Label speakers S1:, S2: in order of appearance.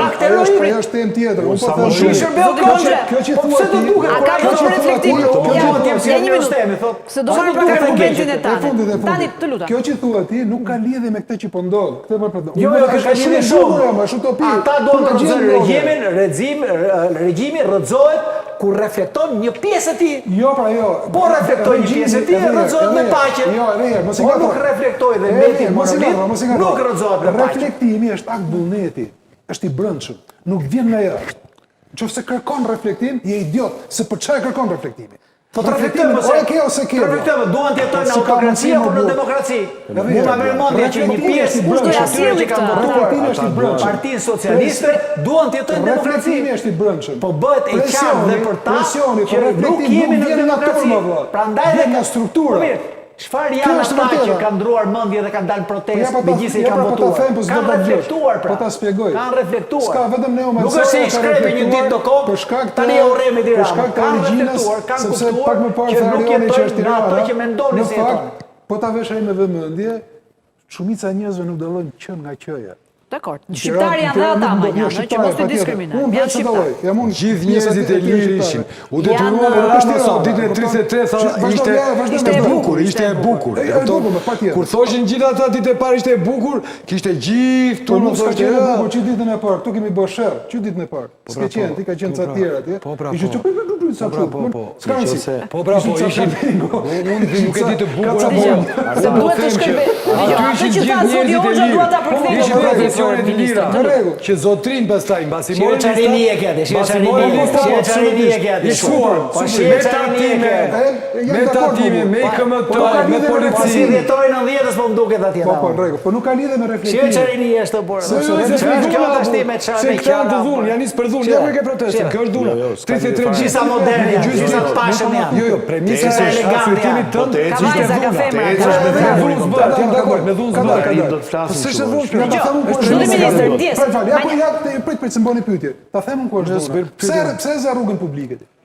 S1: akterorimit.
S2: Ajo është temë tjetër. Unë po them
S1: Shi shërbeu këngë.
S2: Kjo që
S1: Po
S2: thua
S1: pse do
S2: ti,
S1: duket?
S3: A ka
S1: Kjo
S3: të
S1: që
S3: reflektim? Se do të pak argumentin e tani. Tani të lutem.
S2: Kjo që thua ti nuk ka lidhje me këtë që po ndodh. Këtë po them.
S1: Jo, kjo ka lidhje shumë.
S2: Është utopi.
S1: Ata do të rrëzojnë regjimin, regjimi rrëzohet kur reflekton një pjesë e tij.
S2: Jo, pra jo.
S1: Po reflektoj një pjesë e tij, rrëzohet me paqe.
S2: Jo, mos e
S1: Po
S2: ka.
S1: nuk reflektoj dhe meti moralit, nuk rrëzohet me paqe.
S2: Reflektimi është akt vullneti, është i brendshëm, nuk vjen nga jashtë. Nëse kërkon reflektim, je idiot, se për çfarë kërkon reflektimi?
S1: Po të reflektojmë ose ke. Reflektojmë, duan të jetojnë në autokraci apo në demokraci. Mund ta merr mendje që një pjesë që kanë votuar Partinë Socialiste duan të jetojnë në demokraci.
S2: Reflektimi është i brendshëm.
S1: Po bëhet e qartë dhe për ta që nuk jemi në demokraci. Prandaj dhe
S2: nga struktura.
S1: Çfarë janë ata që kanë ndruar mendje dhe kanë dalë protestë megjithëse i kanë votuar? Kanë reflektuar pra.
S2: Po ta shpjegoj.
S1: Kanë reflektuar.
S2: Ska vetëm neo
S1: Nuk është se i shkrepi një ditë do kohë, tani e urremi
S2: për shkak të origjinës,
S1: kanë
S2: sepse
S1: kuptuar
S2: pak më parë
S1: që nuk
S2: Arioni që është i
S1: jetojnë në ato
S2: rara.
S1: që mendoni se jeton.
S2: Po ta vesh ai me vëmendje, shumica e njerëzve nuk dallojnë qen nga qeja.
S3: Dakor. Shqiptarë janë dhe ata manjanë, që mos të diskriminojnë. Janë shqiptarë.
S4: Gjithë njerëzit e lirë ishin. U detyruan Rama sot ditën e 33 ishte bukur, ishte e bukur. Kur thoshin gjithë ata ditë e parë ishte e bukur, kishte gjithë
S2: Po
S4: turnu
S2: nuk ska
S4: thoshte
S2: qenë e bukur që ditën e parë, këtu kemi bërë sherr, që ditën e parë. S'ka qenë, ti ka qenë ca tjera atje. Ishte çu sa çu. S'ka si.
S4: Po bravo, ishin. Unë nuk e di të bukur apo jo.
S3: Se duhet të shkëlbej. Ato që tha zoti Hoxha dua ta përkthejë
S4: Ishin profesionet të lira, që zotrin pastaj mbasi morën
S1: Çarini e keti, çarini e keti.
S4: I shuar, me tatime, me IKMT, me
S1: Si
S4: policinë.
S1: dhjetori 90-s po më duket atje.
S2: Po në rregull, po nuk ka lidhje me reflektimin.
S1: Çarini është por.
S4: Se
S1: Kjo tashti me çfarë
S4: se këto janë të dhunë, janë nisë për dhunë, ja ke protestën, kjo është dhuna. 33
S1: Gjisa moderne, gjisa të pashëm janë.
S4: Jo, premisa është afirtimit tënd,
S3: Vajza ka femra.
S4: me dhunë zbët, jam dakord, me dhunë zbët.
S2: Do të flasim.
S4: S'është dhunë.
S3: Zoti ministër, ndjes.
S2: Ja, po ja, prit se mboni pyetje. Ta them unë ku është dhuna. Pse za rrugën publike ti?